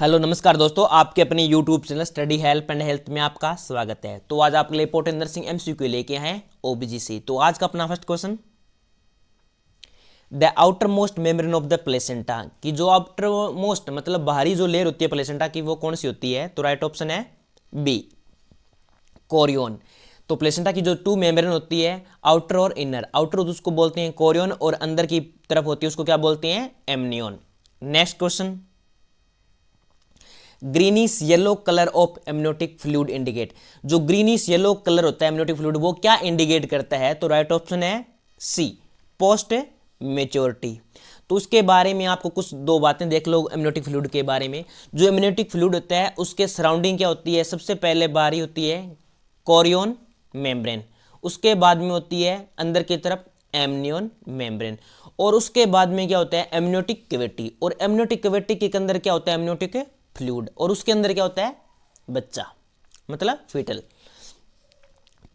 Hello नमस्कार दोस्तों, आपके अपने YouTube channel study help and health में आपका स्वागत है। तो आज आपके लिए इंपॉर्टेंट नर्सिंग MCQ लेके आए हैं OBGC। तो आज का अपना first question, the outer most membrane of the placenta, कि जो आउटर मोस्ट मतलब बाहरी जो लेयर होती है प्लेसेंटा की वो कौन सी होती है? तो राइट ऑप्शन है बी, कोरियन। तो प्लेसेंटा की जो टू मेम्ब्रेन होती है, आउटर और इनर, आउटर उसको बोलते हैं कोरियन और अंदर की तरफ होती है उसको क्या बोलते हैं? Amnion. Next question, greenish yellow colour of amniotic fluid indicate, जो ग्रीनिश येलो कलर होता है एमनियोटिक फ्लूइड वो क्या इंडिकेट करता है? तो राइट ऑप्शन है सी, पोस्ट मेच्योरिटी। तो उसके बारे में आपको कुछ दो बातें देख लो एमनियोटिक फ्लूइड के बारे में। जो एमनियोटिक फ्लूइड होता है उसके सराउंडिंग क्या होती है? सबसे पहले बारी होती है कोरियन मेम्ब्रेन, उसके बाद में होती है अंदर की तरफ एमनियन मेम्ब्रेन, और उसके बाद में क्या होता है? एमनियोटिक कैविटी, और एमनियोटिक कैविटी के अंदर क्या होता है? एमनियोटिक फ्लूइड, और उसके अंदर क्या होता है? बच्चा, मतलब फीटल।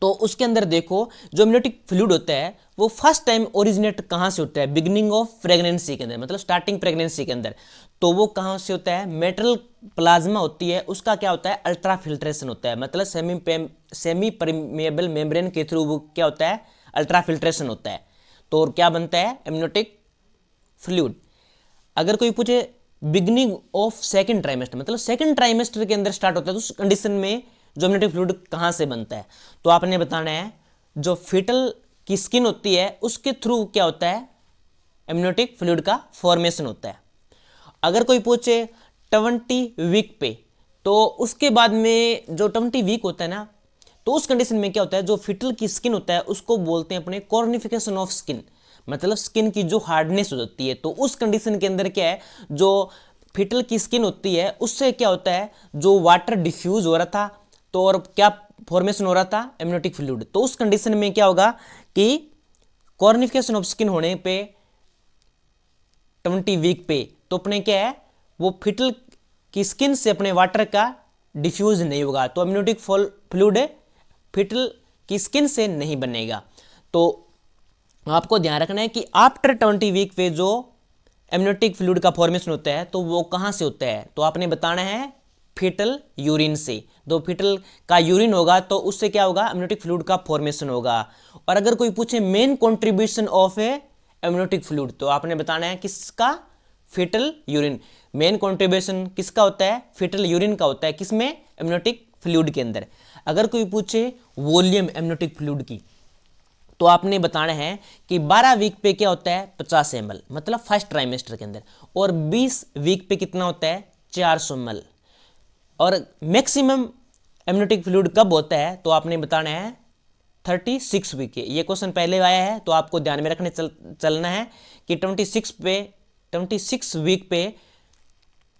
तो उसके अंदर देखो जो एमनियोटिक फ्लूइड होता है वो फर्स्ट टाइम ओरिजिनेट कहां से होता है? बिगिनिंग ऑफ प्रेगनेंसी के अंदर, मतलब स्टार्टिंग प्रेगनेंसी के अंदर। तो वो कहां से होता है? मेटल प्लाज्मा होती है उसका क्या होता है? अल्ट्रा फिल्ट्रेशन होता है, मतलब सेमी परमिएबल मेम्ब्रेन के थ्रू वो क्या होता है? अल्ट्रा फिल्ट्रेशन होता है। तो और क्या बनता है? Amniotic fluid. अगर कोई पूछे बिगनिंग ऑफ सेकंड ट्राइमेस्टर, मतलब सेकंड ट्राइमेस्टर के अंदर स्टार्ट होता है, तो उस कंडीशन में जो एमनियोटिक फ्लूइड कहां से बनता है? तो आपने बताना है जो फीटल की स्किन होती है उसके थ्रू क्या होता है? एमनियोटिक फ्लूइड का फॉर्मेशन होता है। अगर कोई पूछे 20 वीक पे, तो उसके बाद में जो 20 वीक होता है ना, तो उस कंडीशन में क्या होता है? जो फिटल की स्किन होता है उसको बोलते हैं अपने कॉर्निफिकेशन ऑफ स्किन, मतलब स्किन की जो हार्डनेस हो जाती है। तो उस कंडीशन के अंदर क्या है? जो फिटल की स्किन होती है उससे क्या होता है? जो वाटर डिफ्यूज हो रहा था, तो और क्या फॉर्मेशन हो रहा था? Amniotic fluid. तो उस कंडीशन में क्या होगा कि कॉर्निफिकेशन ऑफ स्किन होने पे 20 वीक पे, तो अपने क्या है? वो फिटल की स्किन से अपने वाटर का डिफ्यूज नहीं होगा, तो एमनियोटिक फ्लूइड फिटल की स्किन से नहीं बनेगा। तो आपको ध्यान रखना है कि आफ्टर 20 वीक पे जो एमनियोटिक फ्लूइड का फॉर्मेशन होता है तो वो कहां से होता है? तो आपने बताना है फीटल यूरिन से। तो फीटल का यूरिन होगा तो उससे क्या होगा? एमनियोटिक फ्लूइड का फॉर्मेशन होगा। और अगर कोई पूछे main contribution of A amniotic fluid, तो आपने बताना है किसका? Fetal urine. मेन कॉन्ट्रीब्यूशन किसका होता है? फीटल यूरिन का होता है, किसमें? एमनियोटिक फ्लूइड के अंदर। अगर कोई पूछे वॉल्यूम एमनियोटिक फ्लूइड की, तो आपने बताना है कि 12 वीक पे क्या होता है? 50 ml, मतलब फर्स्ट ट्राइमेस्टर के अंदर, और 20 वीक पे कितना होता है? 400 ml। और मैक्सिमम एमनियोटिक फ्लूइड कब होता है? तो आपने बताना है 36 वीक के। ये क्वेश्चन पहले आया है तो आपको ध्यान में रखने चलना है कि 26 वीक पे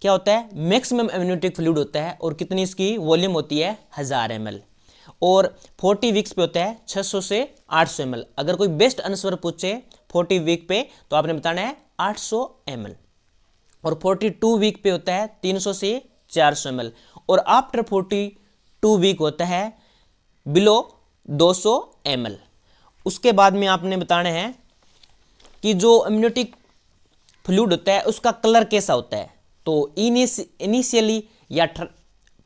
क्या होता है? मैक्सिमम एमनियोटिक फ्लूइड होता है, और कितनी इसकी वॉल्यूम होती है? 1000 ml। और 40 वीक्स पे होता है 600 से 800 ml। अगर कोई बेस्ट आंसर पूछे 40 वीक पे, तो आपने बताना है 800 ml। और 42 वीक पे होता है 300 से 400 ml। और आफ्टर 42 वीक होता है बिलो 200 ml। उसके बाद में आपने बताना है कि जो एमनियोटिक फ्लूइड होता है उसका कलर कैसा होता है? तो इनिशियली या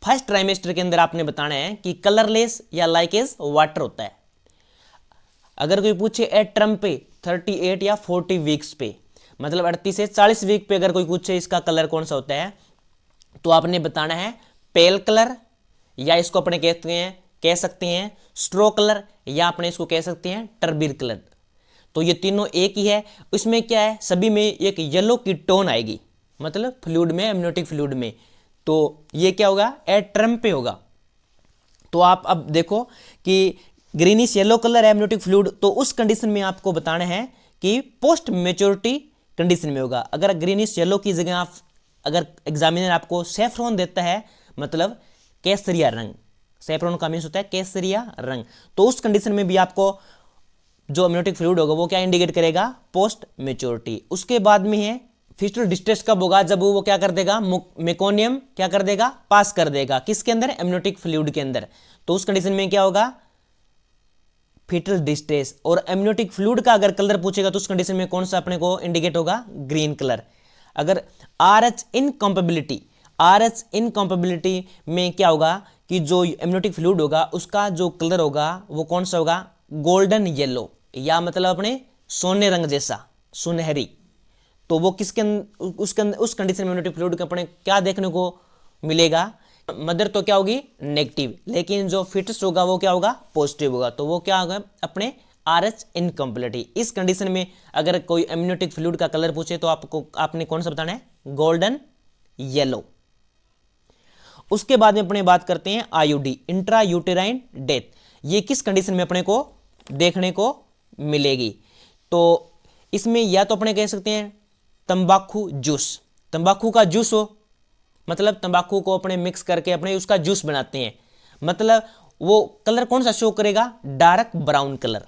फर्स्ट ट्राइमेस्टर के अंदर आपने बताना है कि कलरलेस या लाइक एज वाटर होता है। अगर कोई पूछे एट टर्म पे 38 या 40 वीक्स पे, मतलब 38 से 40 वीक पे अगर कोई पूछे इसका कलर कौन सा होता है, तो आपने बताना है पेल कलर, या इसको अपने कह सकते हैं स्ट्रो कलर, या अपने इसको कह सकते हैं टर्बिर कलर। तो ये तीनों एक ही है। इसमें क्या है? सभी में एक येलो की टोन आएगी, मतलब फ्लूइड में, एमनियोटिक फ्लूइड में। तो ये क्या होगा? एट टर्म पे होगा। तो आप अब देखो कि ग्रीनिश येलो कलर है एमनियोटिक फ्लूइड, तो उस कंडीशन में आपको बताना है कि पोस्ट मेच्योरिटी कंडीशन में होगा। अगर ग्रीनिश येलो की जगह आप, अगर एग्जामिनर आपको सेफ्रॉन देता है, मतलब केसरिया रंग, सेफ्रॉन का मीन्स होता है केसरिया रंग, तो उस कंडीशन में भी आपको जो एमनियोटिक फ्लूइड होगा वो क्या इंडिकेट करेगा? Post maturity. उसके बाद में है फिस्टल डिस्ट्रेस कब होगा? जब वो क्या कर देगा? मेकोनियम क्या कर देगा? पास कर देगा किसके अंदर? एमनियोटिक फ्लूइड के अंदर। तो उस कंडीशन में क्या होगा? Foetal distress. और एमनियोटिक फ्लूइड का अगर कलर पूछेगा तो उस कंडीशन में कौन सा अपने को इंडिकेट होगा? Green colour. अगर RH इनकम्पेबिलिटी, RH इनकम्पेबिलिटी में क्या होगा कि जो एमनियोटिक फ्लूइड होगा उसका जो कलर होगा वो कौन सा होगा, गोल्डन येलो, या मतलब अपने सोने रंग जैसा, सुनहरी। तो वो किसके उस कंडीशन में एमनियोटिक फ्लूइड के अपने क्या देखने को मिलेगा, मदर तो क्या होगी नेगेटिव, लेकिन जो फिटस होगा वो क्या होगा पॉजिटिव होगा। तो वो क्या होगा अपने RH इनकम्प्लीटी। इस कंडीशन में अगर कोई एमनियोटिक फ्लूइड का कलर पूछे तो आपने कौन सा बताना है, गोल्डन येलो। उसके बाद में अपने बात करते हैं IUD, इंट्रा यूटेराइन डेथ। ये किस कंडीशन में अपने को देखने को मिलेगी, तो इसमें या तो अपने कह सकते हैं तंबाकू जूस, तंबाकू का जूस हो, मतलब तंबाकू को अपने मिक्स करके अपने उसका जूस बनाते हैं, मतलब वो कलर कौन सा शो करेगा, dark brown colour,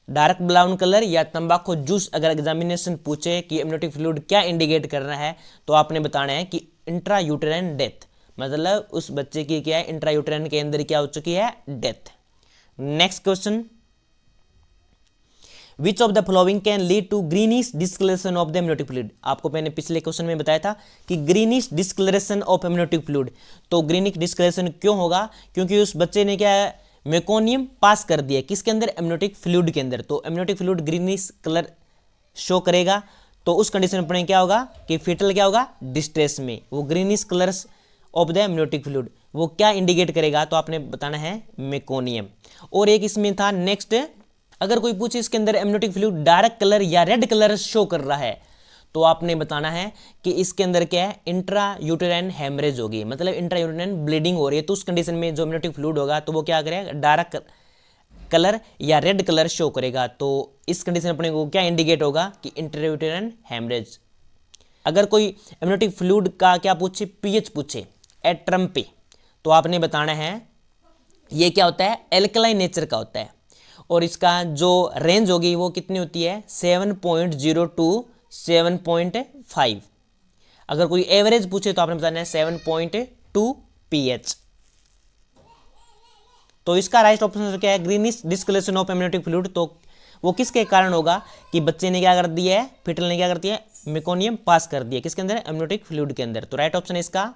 dark brown colour या तंबाकू जूस। अगर एग्जामिनेशन पूछे कि एमनियोटिक फ्लूइड क्या इंडिकेट कर रहा है तो आपने बताना है कि इंट्रा यूटेराइन डेथ, मतलब उस बच्चे की क्या है इंट्रा यूटेराइन के अंदर क्या हो चुकी है, death. Next question, which of the following can lead to greenish discolouration of the amniotic fluid. आपको मैंने पिछले क्वेश्चन में बताया था कि greenish discolouration of amniotic fluid, तो ग्रीनिश डिस्कलरेशन क्यों होगा, क्योंकि उस बच्चे ने क्या है मेकोनियम पास कर दिया किसके अंदर, एमनियोटिक फ्लूइड के अंदर। तो amniotic fluid greenish colour show करेगा, तो उस कंडीशन में क्या होगा कि फीटल क्या होगा डिस्ट्रेस में, वो greenish colours of the amniotic fluid वो क्या इंडिकेट करेगा, तो आपने बताना है मेकोनियम। और एक इसमें था नेक्स्ट, अगर कोई पूछे इसके अंदर एमनियोटिक फ्लूइड डार्क कलर या रेड कलर शो कर रहा है तो आपने बताना है कि इसके अंदर क्या है इंट्रा यूटेराइन हेमरेज होगी, मतलब इंट्रा यूटेराइन ब्लीडिंग हो रही है। तो उस कंडीशन में जो एमनियोटिक फ्लूइड होगा तो वो क्या करेगा, डार्क कलर या रेड कलर शो करेगा। तो इस कंडीशन अपने को क्या इंडिकेट होगा कि इंट्रा यूटेराइन हेमरेज। अगर कोई एमनियोटिक फ्लूइड का क्या पूछे, पीएच पूछे एट्रम पे, तो आपने बताना है ये क्या होता है, एल्कलाइन नेचर का होता है, और इसका जो रेंज होगी वो कितनी होती है 7.0 टू 7.5। अगर कोई एवरेज पूछे तो आपने बताना है 7.2 pH। तो इसका राइट ऑप्शन क्या है, greenish discolouration of amniotic fluid. तो वो किसके कारण होगा कि बच्चे ने क्या कर दिया है, फिटल ने क्या कर दिया है, मेकोनियम पास कर दिया किसके अंदर, एमनियोटिक फ्लूइड के अंदर। तो राइट ऑप्शन है इसका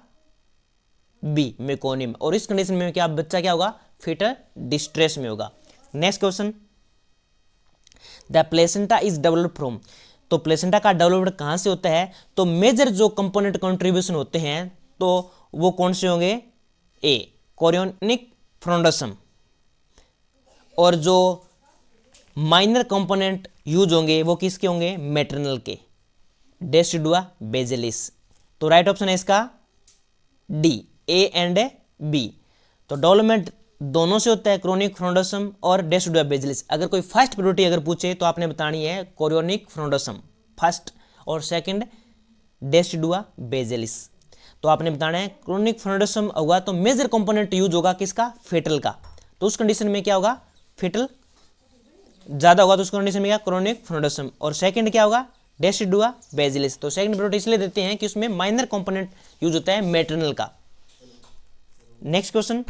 बी, मेकोनियम। और इस कंडीशन में क्या बच्चा क्या होगा, फिटल डिस्ट्रेस में होगा। Next question, the placenta is developed from. तो प्लेसेंटा का डेवलप्ड कहां से होता है, तो मेजर जो कंपोनेंट कंट्रीब्यूशन होते हैं तो वो कौन से होंगे, ए कोरियोनिक फ्रोंडोसम, और जो माइनर कंपोनेंट यूज होंगे वो किसके होंगे, मैटरनल के, डेसिडुआ बेसिलिस। तो राइट ऑप्शन है इसका डी, ए एंड बी। तो डेवलपमेंट दोनों से होता है, क्रोनिक फ्रोंडोसम और डेसिडुआ बेसिलिस। अगर कोई फर्स्ट प्रायोरिटी अगर पूछे तो आपने बतानी है कोरियोनिक फ्रोंडोसम फर्स्ट, और सेकंड डेसिडुआ बेसिलिस। तो आपने बताना है क्रोनिक फ्रोंडोसम होगा तो मेजर कंपोनेंट यूज होगा किसका, फेटल का। तो उस कंडीशन में क्या होगा, फेटल ज्यादा होगा तो उस कंडीशन में क्या, क्रोनिक फ्रोंडोसम। और सेकंड क्या होगा, डेसिडुआ बेसिलिस। तो सेकंड प्रायोरिटी इसलिए देते हैं कि उसमें माइनर कंपोनेंट यूज होता है मैटरनल का। Next question,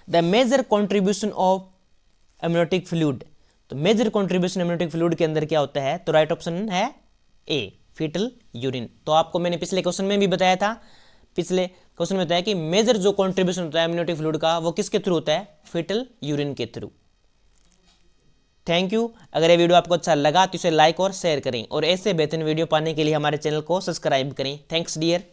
the major contribution of amniotic fluid. तो मेजर कॉन्ट्रीब्यूशन एमनियोटिक फ्लूइड के अंदर क्या होता है, तो राइट ऑप्शन है ए, फीटल यूरिन। तो आपको मैंने पिछले क्वेश्चन में भी बताया था, पिछले क्वेश्चन में बताया कि मेजर जो कॉन्ट्रीब्यूशन होता है एमनियोटिक फ्लूइड का वो किसके थ्रू होता है, फीटल यूरिन के थ्रू। Thank you. अगर ये वीडियो आपको अच्छा लगा तो इसे लाइक और शेयर करें, और ऐसे बेहतरीन वीडियो पाने के लिए हमारे चैनल को सब्सक्राइब करें। Thanks dear.